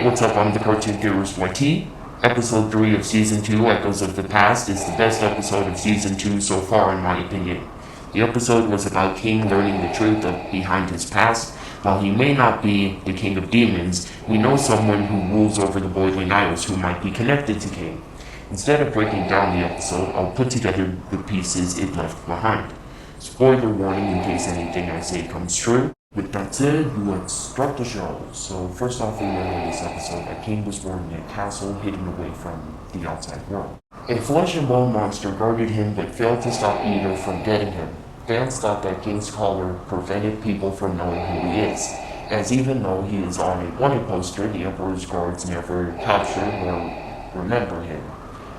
Hey, what's up? I'm the Cartoon-theorist YT. Episode 3 of Season 2, Echoes of the Past, is the best episode of Season 2 so far in my opinion. The episode was about King learning the truth behind his past. While he may not be the King of Demons, we know someone who rules over the Boiling Isles who might be connected to King. Instead of breaking down the episode, I'll put together the pieces it left behind. Spoiler warning in case anything I say comes true. With that said, let's start the show. So first off, we learn in this episode that King was born in a castle hidden away from the outside world. A flesh and bone monster guarded him but failed to stop either from getting him. Fans thought that King's collar prevented people from knowing who he is, as even though he is on a wanted poster, the Emperor's guards never capture or remember him.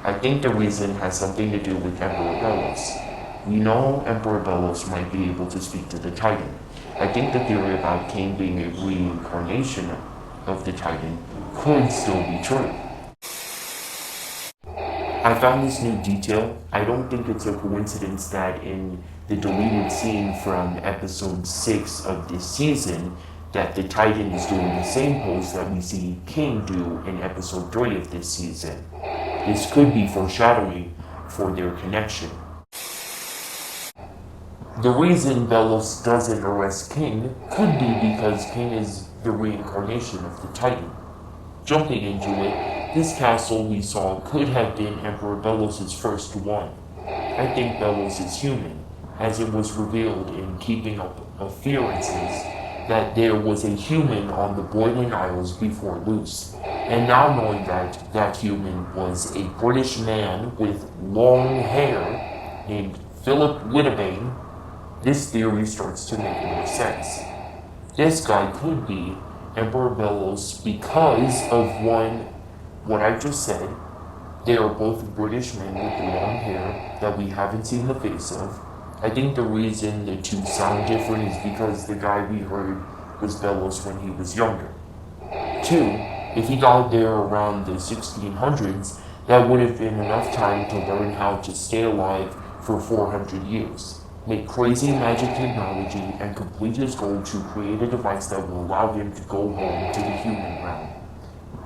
I think the reason has something to do with Emperor Belos. We know Emperor Belos might be able to speak to the Titan. I think the theory about King being a reincarnation of the Titan could still be true. I found this new detail. I don't think it's a coincidence that in the deleted scene from episode 6 of this season, that the Titan is doing the same pose that we see King do in episode 3 of this season. This could be foreshadowing for their connection. The reason Belos doesn't arrest King could be because King is the reincarnation of the Titan. Jumping into it, this castle we saw could have been Emperor Belos' first one. I think Belos is human, as it was revealed in Keeping Up Appearances that there was a human on the Boiling Isles before Luce. And now knowing that that human was a British man with long hair named Philip Wittebane, this theory starts to make more sense. This guy could be Emperor Belos because of what I just said. They are both British men with long hair that we haven't seen the face of. I think the reason the two sound different is because the guy we heard was Belos when he was younger. 2, if he died there around the 1600s, that would have been enough time to learn how to stay alive for 400 years. Make crazy magic technology, and complete his goal to create a device that will allow him to go home to the human realm.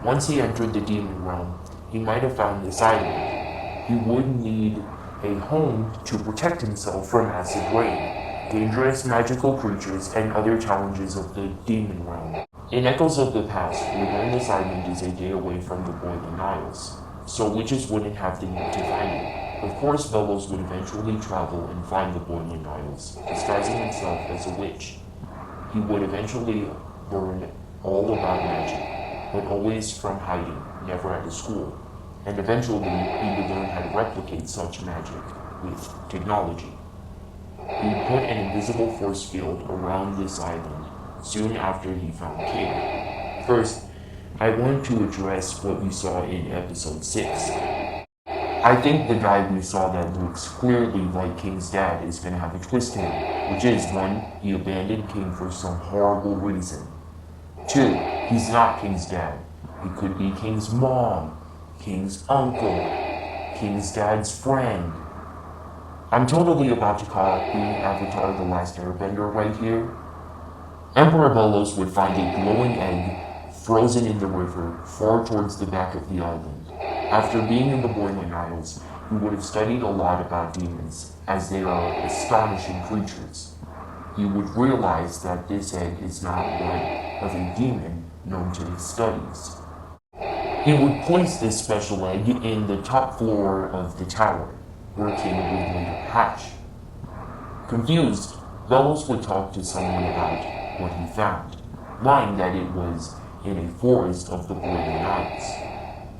Once he entered the demon realm, he might have found this island. He would need a home to protect himself from acid rain, dangerous magical creatures, and other challenges of the demon realm. In Echoes of the Past, we learn this island is a day away from the Boiling Isles, so witches wouldn't have the need to find it. Of course, Belos would eventually travel and find the Boiling Isles, disguising himself as a witch. He would eventually learn all about magic, but always from hiding, never at a school. And eventually, he would learn how to replicate such magic with technology. He would put an invisible force field around this island soon after he found King. First, I want to address what we saw in episode 6. I think the guy we saw that looks clearly like King's dad is going to have a twist to him, which is 1, he abandoned King for some horrible reason. 2, he's not King's dad. He could be King's mom, King's uncle, King's dad's friend. I'm totally about to copy Avatar The Last Airbender right here. Emperor Belos would find a glowing egg frozen in the river far towards the back of the island. After being in the Boiling Isles, he would have studied a lot about demons, as they are astonishing creatures. He would realize that this egg is not one of a demon known to his studies. He would place this special egg in the top floor of the tower, where King would later hatch. Confused, Belos would talk to someone about what he found, lying that it was in a forest of the Boiling Isles.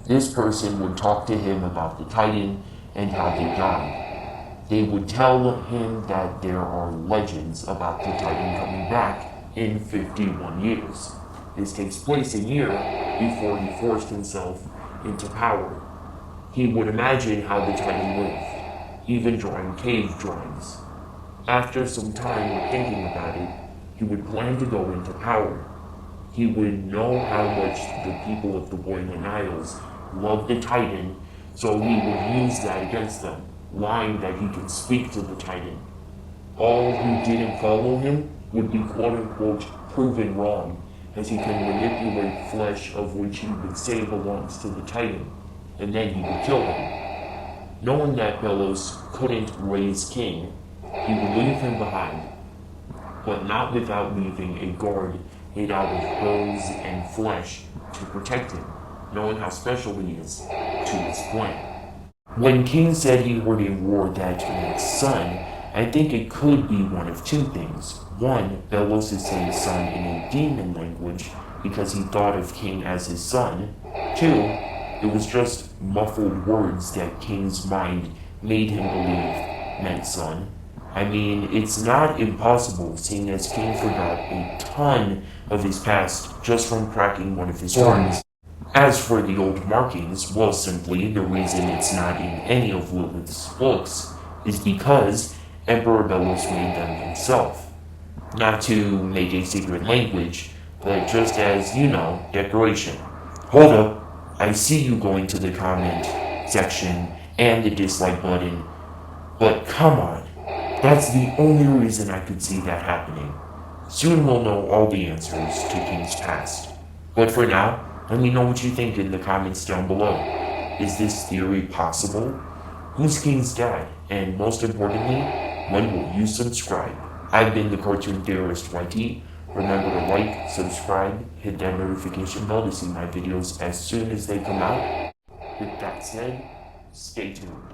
This person would talk to him about the Titan and how they died. They would tell him that there are legends about the Titan coming back in 51 years. This takes place a year before he forced himself into power. He would imagine how the Titan lived, even drawing cave drawings. After some time thinking about it, he would plan to go into power. He would know how much the people of the Boiling Isles loved the Titan, so he would use that against them, lying that he could speak to the Titan. All who didn't follow him would be quote-unquote proven wrong, as he can manipulate flesh of which he would say belongs to the Titan, and then he would kill him. Knowing that Belos couldn't raise King, he would leave him behind, but not without leaving a guard made out of bones and flesh to protect him, knowing how special he is to his plan. When King said he heard a roar that meant son, I think it could be one of two things. One, Belos is saying son in a demon language because he thought of King as his son. Two, it was just muffled words that King's mind made him believe meant son. I mean, it's not impossible, seeing as King forgot a ton of his past just from cracking one of his horns. As for the old markings, well, simply the reason it's not in any of Lilith's books is because Emperor Belos made them himself. Not to make a secret language, but just as, decoration. Hold up, I see you going to the comment section and the dislike button, but come on, that's the only reason I could see that happening. Soon we'll know all the answers to King's past. But for now, let me know what you think in the comments down below. Is this theory possible? Who's King's dad? And most importantly, when will you subscribe? I've been the Cartoon-theorist YT. Remember to like, subscribe, hit that notification bell to see my videos as soon as they come out. With that said, stay tuned.